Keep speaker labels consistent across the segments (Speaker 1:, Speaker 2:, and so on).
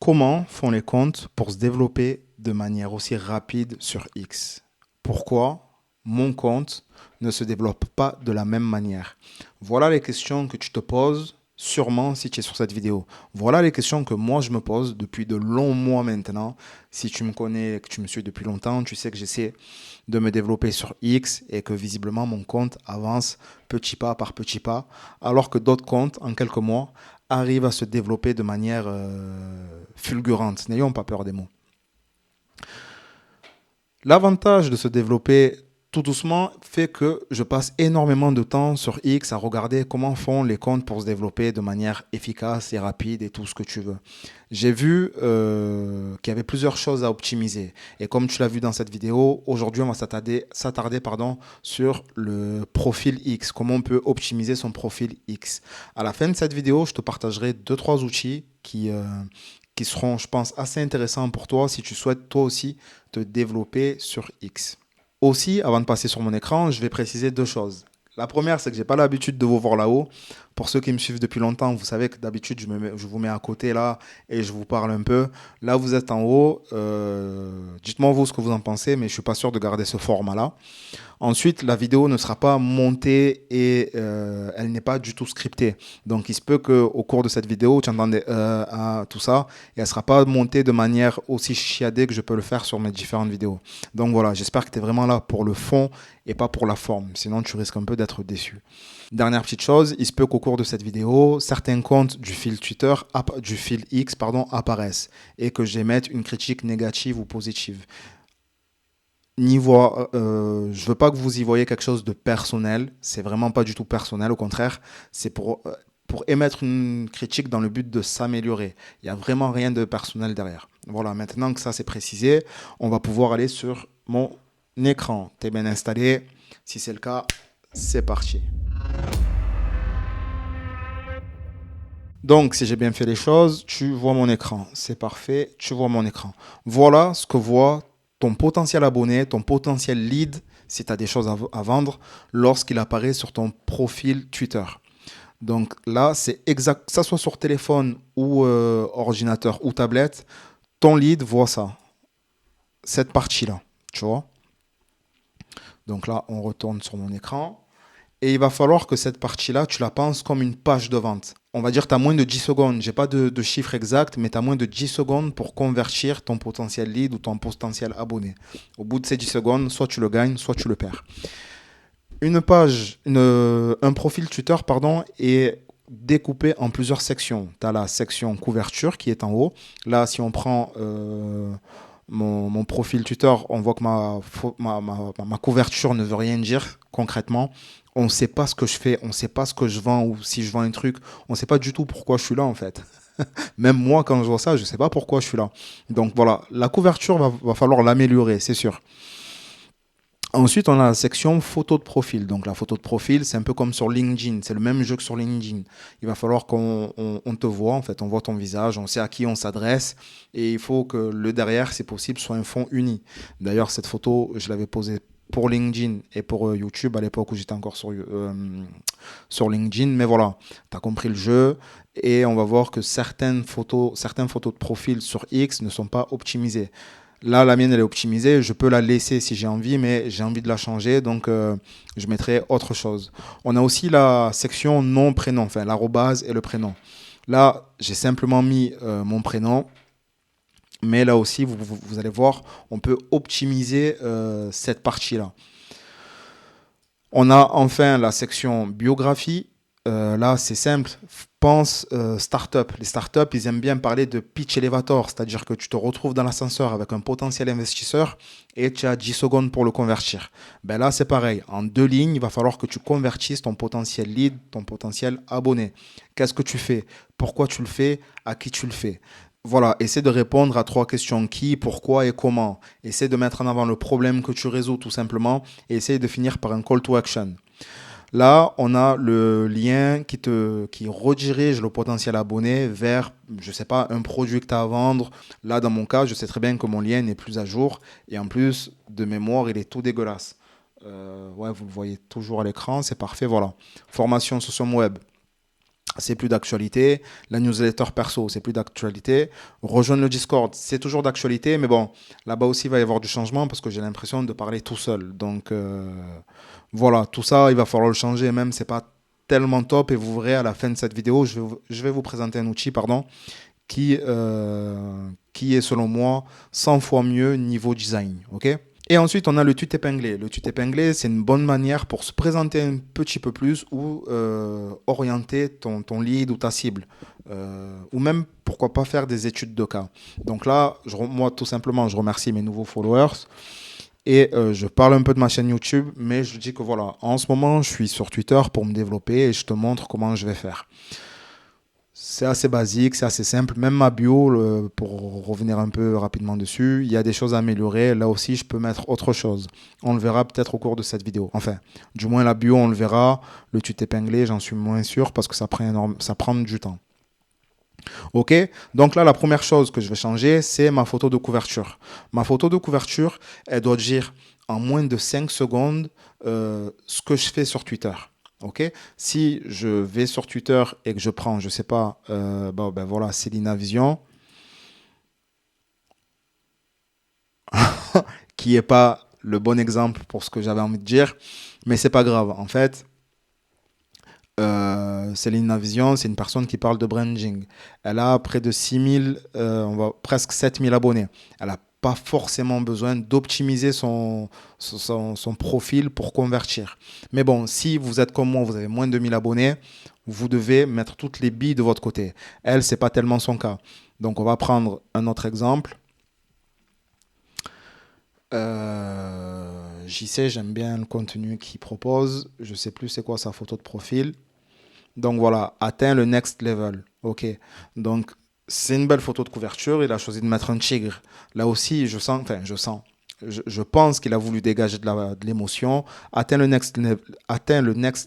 Speaker 1: Comment font les comptes pour se développer de manière aussi rapide sur X? Pourquoi mon compte ne se développe pas de la même manière? Voilà les questions que tu te poses sûrement si tu es sur cette vidéo. Voilà les questions que moi je me pose depuis de longs mois maintenant. Si tu me connais, que tu me suis depuis longtemps, tu sais que j'essaie de me développer sur X et que visiblement mon compte avance petit pas par petit pas, alors que d'autres comptes en quelques mois arrivent à se développer de manière fulgurante. N'ayons pas peur des mots. L'avantage de se développer tout doucement fait que je passe énormément de temps sur X à regarder comment font les comptes pour se développer de manière efficace et rapide et tout ce que tu veux. J'ai vu qu'il y avait plusieurs choses à optimiser. Et comme tu l'as vu dans cette vidéo, aujourd'hui on va s'attarder sur le profil X, comment on peut optimiser son profil X. À la fin de cette vidéo, je te partagerai deux trois outils qui seront, je pense, assez intéressants pour toi si tu souhaites toi aussi te développer sur X. Aussi, avant de passer sur mon écran, je vais préciser deux choses. La première, c'est que j'ai pas l'habitude de vous voir là-haut. Pour ceux qui me suivent depuis longtemps, vous savez que d'habitude, je vous mets à côté là et je vous parle un peu. Là, vous êtes en haut. Dites-moi vous ce que vous en pensez, mais je suis pas sûr de garder ce format-là. Ensuite, la vidéo ne sera pas montée et elle n'est pas du tout scriptée. Donc, il se peut qu'au cours de cette vidéo, tu entends tout ça et elle ne sera pas montée de manière aussi chiadée que je peux le faire sur mes différentes vidéos. Donc voilà, j'espère que tu es vraiment là pour le fond et pas pour la forme. Sinon, tu risques un peu d'être déçu. Dernière petite chose, il se peut qu'au cours de cette vidéo, certains comptes du fil Twitter, du fil X, pardon, apparaissent et que j'émette une critique négative ou positive. Je veux pas que vous y voyez quelque chose de personnel. C'est vraiment pas du tout personnel. Au contraire, c'est pour émettre une critique dans le but de s'améliorer. Il y a vraiment rien de personnel derrière. Voilà. Maintenant que ça c'est précisé, on va pouvoir aller sur mon écran. T'es bien installé? Si c'est le cas, c'est parti. Donc, si j'ai bien fait les choses, tu vois mon écran. C'est parfait, tu vois mon écran. Voilà ce que voit ton potentiel abonné, ton potentiel lead, si tu as des choses à vendre, lorsqu'il apparaît sur ton profil Twitter. Donc là, c'est exact, que ça soit sur téléphone ou ordinateur ou tablette, ton lead voit ça, cette partie-là, tu vois. Donc là, on retourne sur mon écran. Et il va falloir que cette partie-là, tu la penses comme une page de vente. On va dire que tu as moins de 10 secondes. Je n'ai pas de chiffre exact, mais tu as moins de 10 secondes pour convertir ton potentiel lead ou ton potentiel abonné. Au bout de ces 10 secondes, soit tu le gagnes, soit tu le perds. Un profil Twitter, pardon, est découpé en plusieurs sections. Tu as la section couverture qui est en haut. Là, si on prend mon profil Twitter, on voit que ma couverture ne veut rien dire concrètement. On ne sait pas ce que je fais, on ne sait pas ce que je vends ou si je vends un truc. On ne sait pas du tout pourquoi je suis là en fait. Même moi, quand je vois ça, je ne sais pas pourquoi je suis là. Donc voilà, la couverture va falloir l'améliorer, c'est sûr. Ensuite, on a la section photo de profil. Donc la photo de profil, c'est un peu comme sur LinkedIn. C'est le même jeu que sur LinkedIn. Il va falloir qu'on te voit, en fait, on voit ton visage, on sait à qui on s'adresse. Et il faut que le derrière, si possible, soit un fond uni. D'ailleurs, cette photo, je l'avais posée pour LinkedIn et pour YouTube à l'époque où j'étais encore sur LinkedIn. Mais voilà, tu as compris le jeu. Et on va voir que certaines photos de profil sur X ne sont pas optimisées. Là, la mienne, elle est optimisée. Je peux la laisser si j'ai envie, mais j'ai envie de la changer. Donc, je mettrai autre chose. On a aussi la section nom-prénom, enfin l'arrobase et le prénom. Là, j'ai simplement mis mon prénom. Mais là aussi, vous allez voir, on peut optimiser cette partie-là. On a enfin la section biographie. Là, c'est simple. Pense start-up. Les start-up, ils aiment bien parler de pitch elevator, c'est-à-dire que tu te retrouves dans l'ascenseur avec un potentiel investisseur et tu as 10 secondes pour le convertir. Ben là, c'est pareil. En deux lignes, il va falloir que tu convertisses ton potentiel lead, ton potentiel abonné. Qu'est-ce que tu fais? Pourquoi tu le fais? À qui tu le fais? Voilà, essaie de répondre à trois questions. Qui, pourquoi et comment. Essaie de mettre en avant le problème que tu résous tout simplement et essaie de finir par un call to action. Là, on a le lien qui redirige le potentiel abonné vers, je sais pas, un produit que tu as à vendre. Là, dans mon cas, je sais très bien que mon lien n'est plus à jour. Et en plus, de mémoire, il est tout dégueulasse. Ouais, vous le voyez toujours à l'écran, c'est parfait, voilà. Formation sur son web. c'est plus d'actualité. La newsletter perso, c'est plus d'actualité. Rejoindre le Discord, c'est toujours d'actualité, mais bon, là-bas aussi, il va y avoir du changement parce que j'ai l'impression de parler tout seul. Donc, voilà, tout ça, il va falloir le changer. Même, c'est pas tellement top. Et vous verrez à la fin de cette vidéo, je vais vous présenter un outil, pardon, qui est selon moi 100 fois mieux niveau design. Ok? Et ensuite, on a le tuto épinglé. Le tuto épinglé, c'est une bonne manière pour se présenter un petit peu plus ou orienter ton lead ou ta cible. Ou même, pourquoi pas faire des études de cas. Donc là, moi, tout simplement, je remercie mes nouveaux followers et je parle un peu de ma chaîne YouTube, mais je dis que voilà, en ce moment, je suis sur Twitter pour me développer et je te montre comment je vais faire. C'est assez basique, c'est assez simple. Même ma bio, pour revenir un peu rapidement dessus, il y a des choses à améliorer. Là aussi, je peux mettre autre chose. On le verra peut-être au cours de cette vidéo. Enfin, du moins la bio, on le verra. Le tuto épinglé, j'en suis moins sûr parce que ça prend du temps. Ok, donc là, la première chose que je vais changer, c'est ma photo de couverture. Ma photo de couverture, elle doit dire en moins de 5 secondes ce que je fais sur Twitter. Ok, si je vais sur Twitter et que je prends, je sais pas, ben voilà, Célina Vision, qui est pas le bon exemple pour ce que j'avais envie de dire, mais c'est pas grave. En fait, Céline Navision, c'est une personne qui parle de branding. Elle a près de 6000, presque 7000 abonnés. Elle n'a pas forcément besoin d'optimiser son profil pour convertir. Mais bon, si vous êtes comme moi, vous avez moins de 1000 abonnés, vous devez mettre toutes les billes de votre côté. Elle, c'est pas tellement son cas. Donc, on va prendre un autre exemple. JC, j'aime bien le contenu qu'il propose. Je sais plus c'est quoi sa photo de profil. Donc voilà, atteint le next level. Ok. Donc c'est une belle photo de couverture. Il a choisi de mettre un tigre. Là aussi, je pense qu'il a voulu dégager de l'émotion. Atteint le next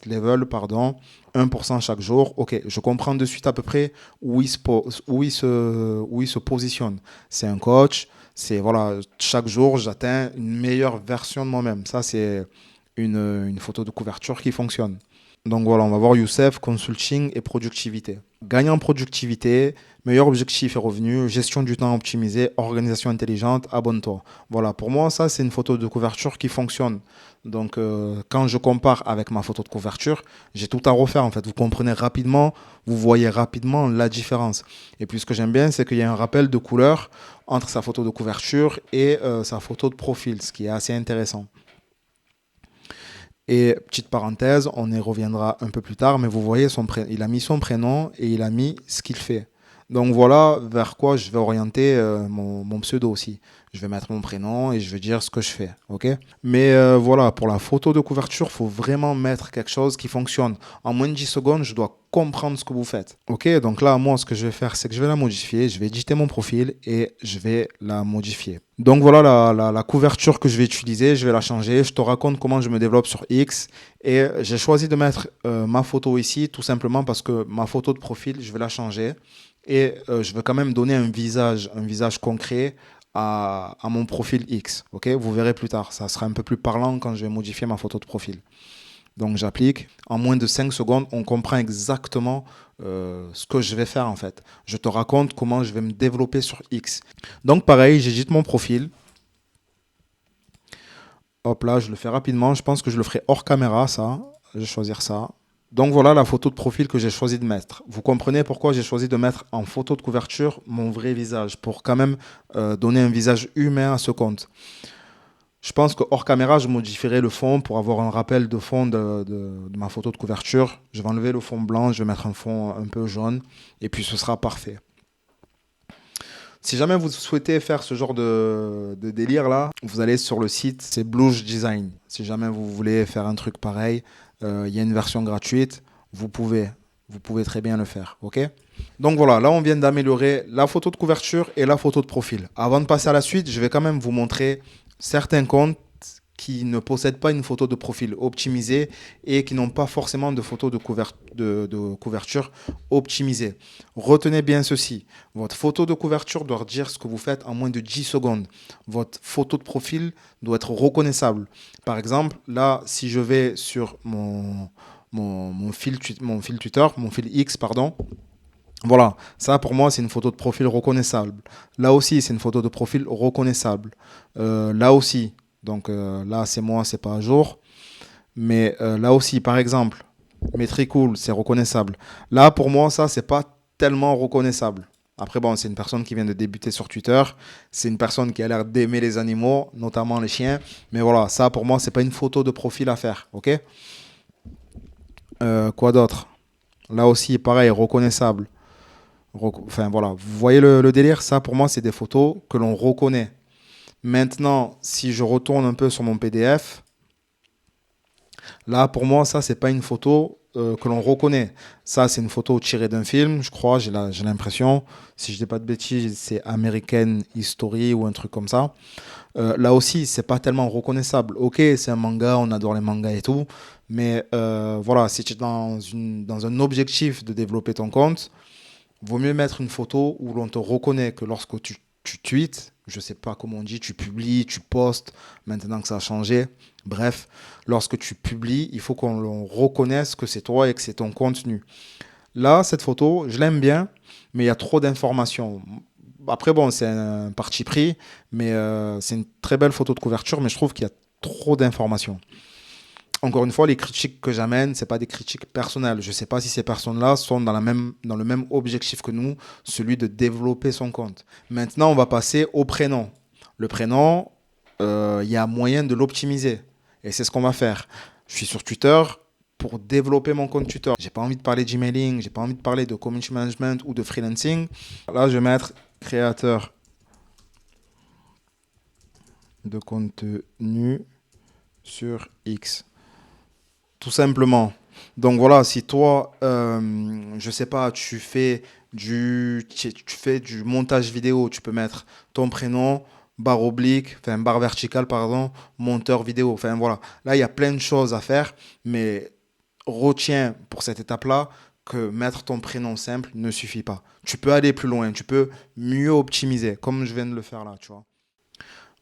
Speaker 1: level, pardon. 1% chaque jour. Ok, je comprends de suite à peu près où il se positionne. C'est un coach. C'est voilà, chaque jour, j'atteins une meilleure version de moi-même. Ça, c'est une photo de couverture qui fonctionne. Donc voilà, on va voir Youssef, consulting et productivité. Gagnant en productivité, meilleur objectif et revenu, gestion du temps optimisé, organisation intelligente, abonne-toi. Voilà, pour moi, ça, c'est une photo de couverture qui fonctionne. Donc, quand je compare avec ma photo de couverture, j'ai tout à refaire en fait. Vous comprenez rapidement, vous voyez rapidement la différence. Et puis, ce que j'aime bien, c'est qu'il y a un rappel de couleur entre sa photo de couverture et sa photo de profil, ce qui est assez intéressant. Et petite parenthèse, on y reviendra un peu plus tard, mais vous voyez, il a mis son prénom et il a mis ce qu'il fait. Donc voilà vers quoi je vais orienter mon pseudo aussi. Je vais mettre mon prénom et je vais dire ce que je fais, ok? Mais voilà, pour la photo de couverture, il faut vraiment mettre quelque chose qui fonctionne. En moins de 10 secondes, je dois comprendre ce que vous faites. Ok, donc là, moi, ce que je vais faire, c'est que je vais la modifier. Je vais éditer mon profil et je vais la modifier. Donc voilà la couverture que je vais utiliser. Je vais la changer. Je te raconte comment je me développe sur X. Et j'ai choisi de mettre ma photo ici, tout simplement parce que ma photo de profil, je vais la changer. Et je veux quand même donner un visage concret à mon profil X. Ok, vous verrez plus tard. Ça sera un peu plus parlant quand je vais modifier ma photo de profil. Donc j'applique. En moins de 5 secondes, on comprend exactement ce que je vais faire en fait. Je te raconte comment je vais me développer sur X. Donc pareil, j'édite mon profil. Hop là, je le fais rapidement. Je pense que je le ferai hors caméra, ça. Je vais choisir ça. Donc voilà la photo de profil que j'ai choisi de mettre. Vous comprenez pourquoi j'ai choisi de mettre en photo de couverture mon vrai visage, pour quand même donner un visage humain à ce compte. Je pense que hors caméra, je modifierai le fond pour avoir un rappel de fond de ma photo de couverture. Je vais enlever le fond blanc, je vais mettre un fond un peu jaune, et puis ce sera parfait. Si jamais vous souhaitez faire ce genre de délire là, vous allez sur le site, c'est Blush Design. Si jamais vous voulez faire un truc pareil, il y a une version gratuite, vous pouvez, vous pouvez très bien le faire, ok? Donc voilà, là on vient d'améliorer la photo de couverture et la photo de profil. Avant de passer à la suite, je vais quand même vous montrer certains comptes qui ne possèdent pas une photo de profil optimisée et qui n'ont pas forcément de photo de couverture optimisée. Retenez bien ceci, votre photo de couverture doit dire ce que vous faites en moins de 10 secondes. Votre photo de profil doit être reconnaissable. Par exemple, là, si je vais sur mon fil Twitter, mon fil X, pardon. Voilà, ça pour moi c'est une photo de profil reconnaissable. Là aussi c'est une photo de profil reconnaissable. Là aussi, donc là c'est moi, c'est pas à jour. Mais là aussi, par exemple, Metricool, c'est reconnaissable. Là pour moi ça c'est pas tellement reconnaissable. Après bon, c'est une personne qui vient de débuter sur Twitter. C'est une personne qui a l'air d'aimer les animaux, notamment les chiens. Mais voilà, ça pour moi c'est pas une photo de profil à faire, ok? Quoi d'autre? Là aussi pareil, reconnaissable. Enfin voilà, vous voyez le délire, ça pour moi c'est des photos que l'on reconnaît. Maintenant, si je retourne un peu sur mon PDF, là pour moi ça c'est pas une photo que l'on reconnaît. Ça c'est une photo tirée d'un film, je crois, j'ai l'impression. Si je dis pas de bêtises, c'est American History ou un truc comme ça. Là aussi c'est pas tellement reconnaissable. Ok, c'est un manga, on adore les mangas et tout, mais voilà, si tu es dans un objectif de développer ton compte, vaut mieux mettre une photo où l'on te reconnaît que lorsque tu tweets, je sais pas comment on dit, tu publies, tu postes, maintenant que ça a changé. Bref, lorsque tu publies, il faut qu'on reconnaisse que c'est toi et que c'est ton contenu. Là, cette photo, je l'aime bien, mais il y a trop d'informations. Après, bon, c'est un parti pris, mais c'est une très belle photo de couverture, mais je trouve qu'il y a trop d'informations. Encore une fois, les critiques que j'amène, c'est pas des critiques personnelles. Je sais pas si ces personnes-là sont dans le même objectif que nous, celui de développer son compte. Maintenant, on va passer au prénom. Le prénom, il y a moyen de l'optimiser. Et c'est ce qu'on va faire. Je suis sur Twitter pour développer mon compte Twitter. J'ai pas envie de parler d'emailing, j'ai pas envie de parler de community management ou de freelancing. Là, je vais mettre créateur de contenu sur X. Tout simplement. Donc voilà, si toi, je sais pas, tu fais du montage vidéo, tu peux mettre ton prénom, barre oblique, enfin barre verticale, pardon, monteur vidéo. Enfin voilà, là il y a plein de choses à faire, mais retiens pour cette étape-là que mettre ton prénom simple ne suffit pas. Tu peux aller plus loin, tu peux mieux optimiser, comme je viens de le faire là, tu vois.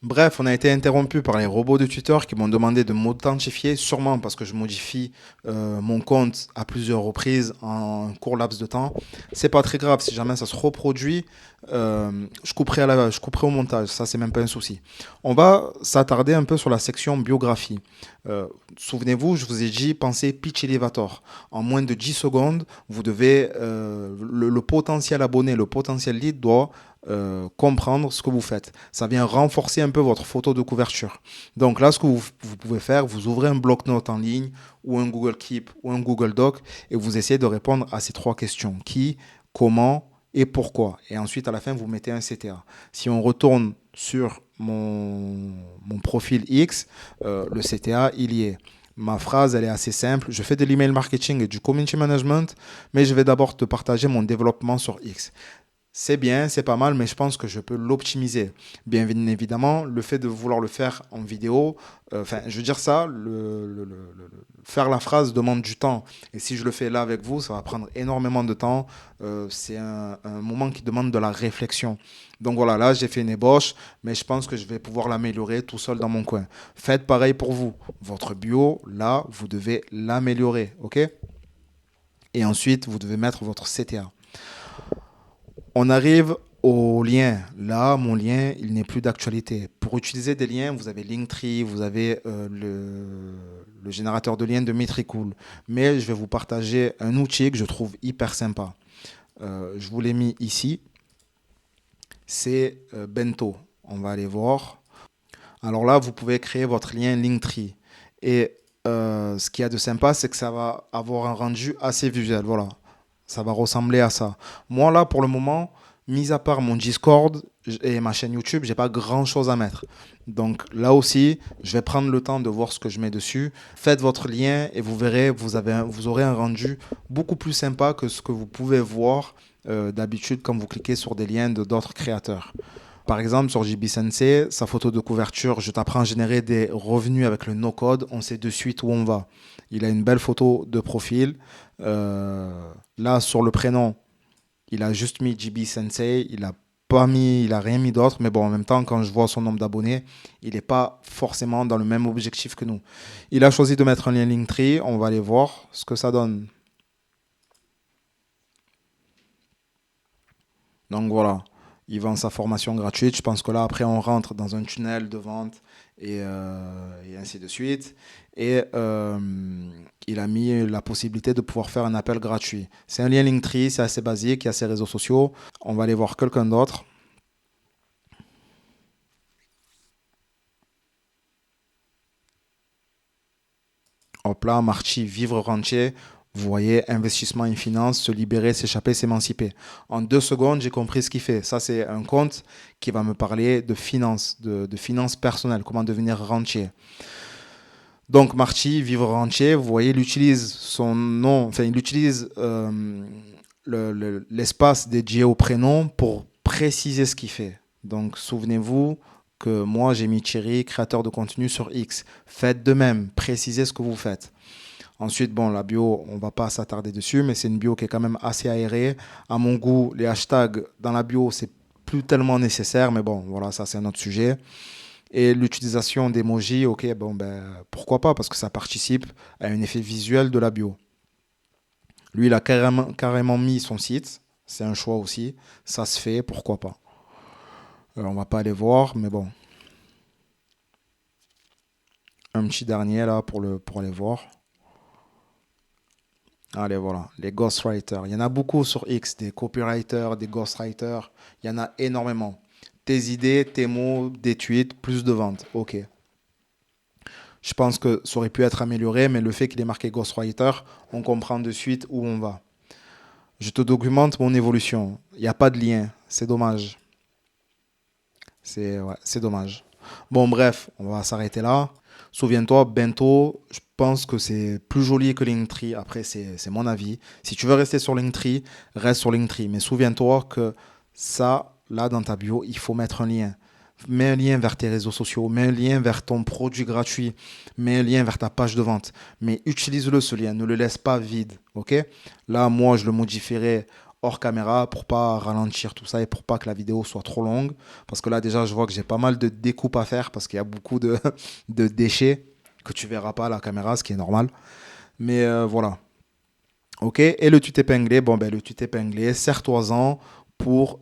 Speaker 1: Bref, on a été interrompu par les robots de Twitter qui m'ont demandé de m'authentifier, sûrement parce que je modifie mon compte à plusieurs reprises en un court laps de temps. C'est pas très grave, si jamais ça se reproduit, je couperai au montage, ça c'est même pas un souci. On va s'attarder un peu sur la section biographie. Euh, Souvenez-vous, je vous ai dit, pensez pitch elevator. En moins de 10 secondes, vous devez, le potentiel abonné, le potentiel lead doit comprendre ce que vous faites. Ça vient renforcer un peu votre photo de couverture. Donc là, ce que vous pouvez faire, vous ouvrez un bloc-notes en ligne ou un Google Keep ou un Google Doc et vous essayez de répondre à ces trois questions. Qui, comment et pourquoi. Et ensuite, à la fin, vous mettez un CTA. Si on retourne sur mon profil X, le CTA, il y est. Ma phrase, elle est assez simple. Je fais de l'email marketing et du community management, mais je vais d'abord te partager mon développement sur X. C'est bien, c'est pas mal, mais je pense que je peux l'optimiser. Bien évidemment, le fait de vouloir le faire en vidéo, enfin, je veux dire ça, faire la phrase demande du temps. Et si je le fais là avec vous, ça va prendre énormément de temps. C'est un moment qui demande de la réflexion. Donc voilà, là, j'ai fait une ébauche, mais je pense que je vais pouvoir l'améliorer tout seul dans mon coin. Faites pareil pour vous. Votre bio, là, vous devez l'améliorer, ok? Et ensuite, vous devez mettre votre CTA. On arrive au lien. Là, mon lien, il n'est plus d'actualité. Pour utiliser des liens, vous avez Linktree, vous avez le générateur de liens de Metricool. Mais je vais vous partager un outil que je trouve hyper sympa. Je vous l'ai mis ici. C'est Bento. On va aller voir. Alors là, vous pouvez créer votre lien Linktree. Et ce qu'il y a de sympa, c'est que ça va avoir un rendu assez visuel. Voilà. Ça va ressembler à ça. Moi, là, pour le moment, mis à part mon Discord et ma chaîne YouTube, j'ai pas grand-chose à mettre. Donc là aussi, je vais prendre le temps de voir ce que je mets dessus. Faites votre lien et vous verrez, vous aurez un rendu beaucoup plus sympa que ce que vous pouvez voir d'habitude quand vous cliquez sur des liens de d'autres créateurs. Par exemple, sur JB Sensei, sa photo de couverture, je t'apprends à générer des revenus avec le no-code. On sait de suite où on va. Il a une belle photo de profil. Là, sur le prénom, il a juste mis JB Sensei. Il n'a pas mis, il a rien mis d'autre, mais bon, en même temps, quand je vois son nombre d'abonnés, il n'est pas forcément dans le même objectif que nous. Il a choisi de mettre un lien Linktree, on va aller voir ce que ça donne. Donc voilà, il vend sa formation gratuite. Je pense que là, après, on rentre dans un tunnel de vente et ainsi de suite. Et il a mis la possibilité de pouvoir faire un appel gratuit. C'est un lien Linktree, c'est assez basique, il y a ses réseaux sociaux. On va aller voir quelqu'un d'autre. Hop là, Marchi, vivre rentier. Vous voyez, investissement et finance, se libérer, s'échapper, s'émanciper. En 2 secondes, j'ai compris ce qu'il fait. Ça, c'est un compte qui va me parler de finance, de finances personnelles, comment devenir rentier. Donc, Marchi, vivre rentier, vous voyez, il utilise son nom, enfin, il utilise l'espace dédié au prénom pour préciser ce qu'il fait. Donc, souvenez-vous que moi, j'ai mis Thierry, créateur de contenu sur X. Faites de même, précisez ce que vous faites. Ensuite, bon, la bio, on va pas s'attarder dessus, mais c'est une bio qui est quand même assez aérée. À mon goût, les hashtags dans la bio, c'est plus tellement nécessaire, mais bon, voilà, ça c'est un autre sujet. Et l'utilisation d'emojis, ok, bon, ben, pourquoi pas, parce que ça participe à un effet visuel de la bio. Lui, il a carrément mis son site, c'est un choix aussi, ça se fait, pourquoi pas. On va pas aller voir, mais bon, un petit dernier là pour aller voir. Allez, voilà, les ghostwriters. Il y en a beaucoup sur X, des copywriters, des ghostwriters. Il y en a énormément. Tes idées, tes mots, des tweets, plus de ventes. Ok. Je pense que ça aurait pu être amélioré, mais le fait qu'il est marqué ghostwriter, on comprend de suite où on va. Je te documente mon évolution. Il n'y a pas de lien. C'est dommage. C'est dommage. Bon, bref, on va s'arrêter là. Souviens-toi, Bento, je pense que c'est plus joli que Linktree. Après, c'est mon avis. Si tu veux rester sur Linktree, reste sur Linktree. Mais souviens-toi que ça, là, dans ta bio, il faut mettre un lien. Mets un lien vers tes réseaux sociaux, mets un lien vers ton produit gratuit, mets un lien vers ta page de vente. Mais utilise-le, ce lien, ne le laisse pas vide. Ok? Là, moi, je le modifierai hors caméra pour pas ralentir tout ça et pour pas que la vidéo soit trop longue. Parce que là, déjà, je vois que j'ai pas mal de découpes à faire parce qu'il y a beaucoup de déchets que tu verras pas à la caméra, ce qui est normal. Mais voilà. Ok. Et le tuto épinglé, bon, ben, le tuto épinglé, serre-toi-en pour,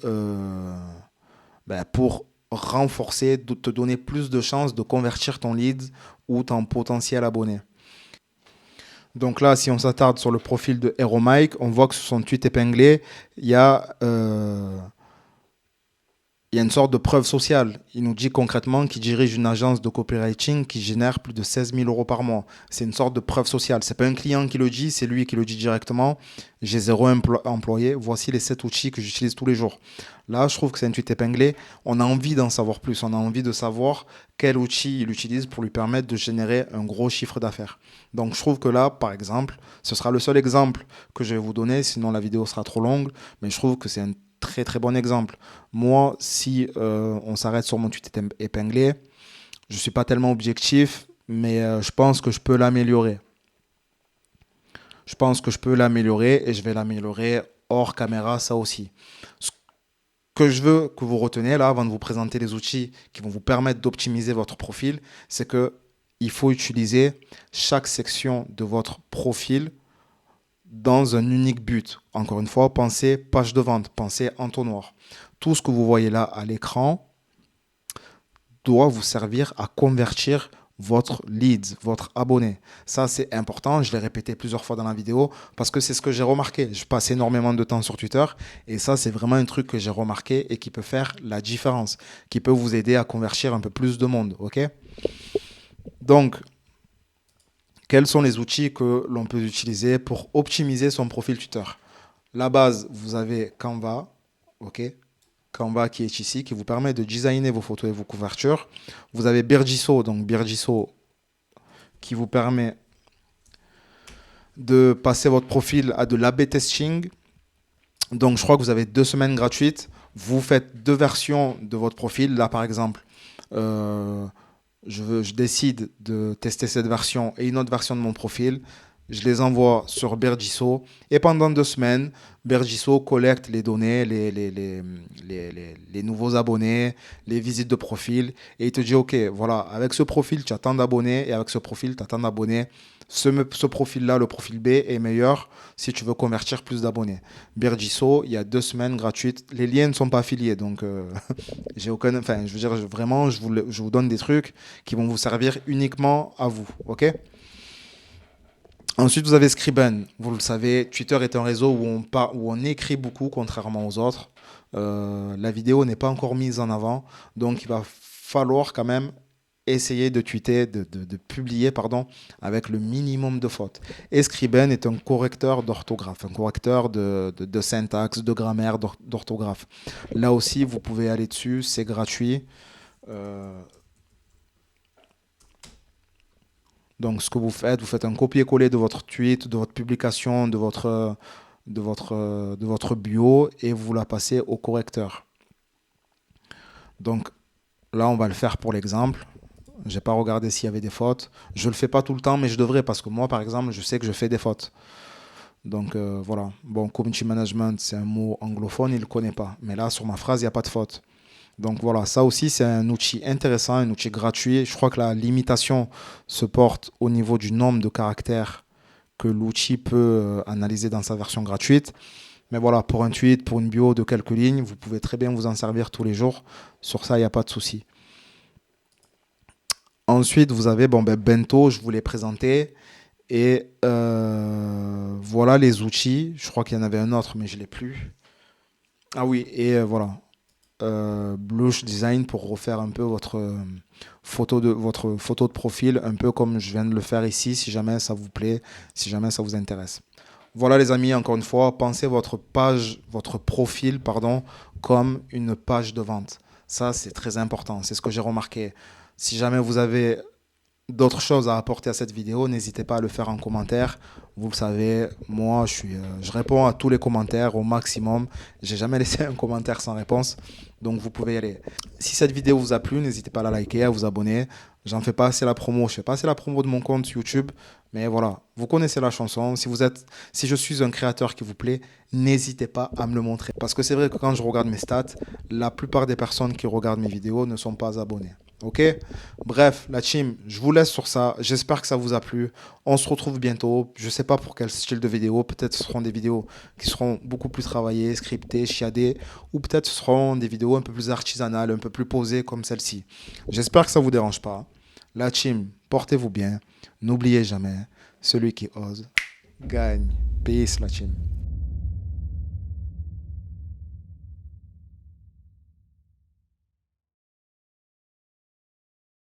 Speaker 1: pour renforcer, te donner plus de chances de convertir ton lead ou ton potentiel abonné. Donc là, si on s'attarde sur le profil de Hero Mike, on voit que sur son tweet épinglé, il y a il y a une sorte de preuve sociale. Il nous dit concrètement qu'il dirige une agence de copywriting qui génère plus de 16 000 euros par mois. C'est une sorte de preuve sociale. C'est pas un client qui le dit, c'est lui qui le dit directement. J'ai 0 employé. Voici les 7 outils que j'utilise tous les jours. Là, je trouve que c'est un tweet épinglé. On a envie d'en savoir plus. On a envie de savoir quel outil il utilise pour lui permettre de générer un gros chiffre d'affaires. Donc, je trouve que là, par exemple, ce sera le seul exemple que je vais vous donner. Sinon, la vidéo sera trop longue. Mais je trouve que c'est un très très bon exemple. Moi, si on s'arrête sur mon tweet épinglé, je ne suis pas tellement objectif, mais je pense que je peux l'améliorer. Je pense que je peux l'améliorer et je vais l'améliorer hors caméra, ça aussi. Ce que je veux que vous reteniez là, avant de vous présenter les outils qui vont vous permettre d'optimiser votre profil, c'est que il faut utiliser chaque section de votre profil dans un unique but. Encore une fois, pensez page de vente, pensez entonnoir. Tout ce que vous voyez là à l'écran doit vous servir à convertir votre lead, votre abonné. Ça, c'est important. Je l'ai répété plusieurs fois dans la vidéo parce que c'est ce que j'ai remarqué. Je passe énormément de temps sur Twitter et ça, c'est vraiment un truc que j'ai remarqué et qui peut faire la différence, qui peut vous aider à convertir un peu plus de monde. Ok? Donc, quels sont les outils que l'on peut utiliser pour optimiser son profil Twitter? La base, vous avez Canva, ok? Canva qui est ici, qui vous permet de designer vos photos et vos couvertures. Vous avez Birgisso, donc Birgisso qui vous permet de passer votre profil à de l'A/B testing. Donc je crois que vous avez 2 semaines gratuites. Vous faites 2 versions de votre profil. Là par exemple, je décide de tester cette version et une autre version de mon profil. je les envoie sur Bergiso et pendant 2 semaines, Bergiso collecte les données, les nouveaux abonnés, les visites de profil et il te dit, OK, voilà, avec ce profil, tu as tant d'abonnés et avec ce profil, tu as tant d'abonnés. Ce profil-là, le profil B, est meilleur si tu veux convertir plus d'abonnés. Bergiso, il y a 2 semaines gratuites. Les liens ne sont pas affiliés, donc j'ai aucun. Enfin, je veux dire, vraiment, je vous donne des trucs qui vont vous servir uniquement à vous. OK? Ensuite, vous avez Scriben. Vous le savez, Twitter est un réseau où on écrit beaucoup, contrairement aux autres. La vidéo n'est pas encore mise en avant, donc il va falloir quand même essayer de tweeter, de publier, pardon, avec le minimum de fautes. Et Scriben est un correcteur d'orthographe, un correcteur de syntaxe, de grammaire, d'orthographe. Là aussi, vous pouvez aller dessus, c'est gratuit. Euh, Donc, ce que vous faites un copier-coller de votre tweet, de votre publication, de votre bio et vous la passez au correcteur. Donc, là, on va le faire pour l'exemple. Je n'ai pas regardé s'il y avait des fautes. Je ne le fais pas tout le temps, mais je devrais parce que moi, par exemple, je sais que je fais des fautes. Donc, voilà. Bon, community management, c'est un mot anglophone, il ne le connaît pas. Mais là, sur ma phrase, il n'y a pas de faute. Donc voilà, ça aussi c'est un outil intéressant, un outil gratuit. Je crois que la limitation se porte au niveau du nombre de caractères que l'outil peut analyser dans sa version gratuite. Mais voilà, pour un tweet, pour une bio de quelques lignes, vous pouvez très bien vous en servir tous les jours. Sur ça, il n'y a pas de souci. Ensuite, vous avez Bento, je vous l'ai présenté. Et voilà les outils. Je crois qu'il y en avait un autre, mais je ne l'ai plus. Ah oui, et voilà. Blush Design pour refaire un peu votre photo de profil, un peu comme je viens de le faire ici, si jamais ça vous plaît, si jamais ça vous intéresse. Voilà les amis, encore une fois, pensez votre page, votre profil, pardon, comme une page de vente. Ça, c'est très important, c'est ce que j'ai remarqué. Si jamais vous avez d'autres choses à apporter à cette vidéo, n'hésitez pas à le faire en commentaire. Vous le savez, moi, je réponds à tous les commentaires au maximum. J'ai jamais laissé un commentaire sans réponse, donc vous pouvez y aller. Si cette vidéo vous a plu, n'hésitez pas à la liker, à vous abonner. J'en fais pas assez la promo, je fais pas assez la promo de mon compte YouTube, mais voilà, vous connaissez la chanson. Si je suis un créateur qui vous plaît, n'hésitez pas à me le montrer. Parce que c'est vrai que quand je regarde mes stats, la plupart des personnes qui regardent mes vidéos ne sont pas abonnées. Ok? Bref, la team, je vous laisse sur ça. J'espère que ça vous a plu. On se retrouve bientôt. Je sais pas pour quel style de vidéo. Peut-être ce seront des vidéos qui seront beaucoup plus travaillées, scriptées, chiadées. Ou peut-être ce seront des vidéos un peu plus artisanales, un peu plus posées comme celle-ci. J'espère que ça vous dérange pas. La team, portez-vous bien. N'oubliez jamais, celui qui ose gagne. Peace, la team.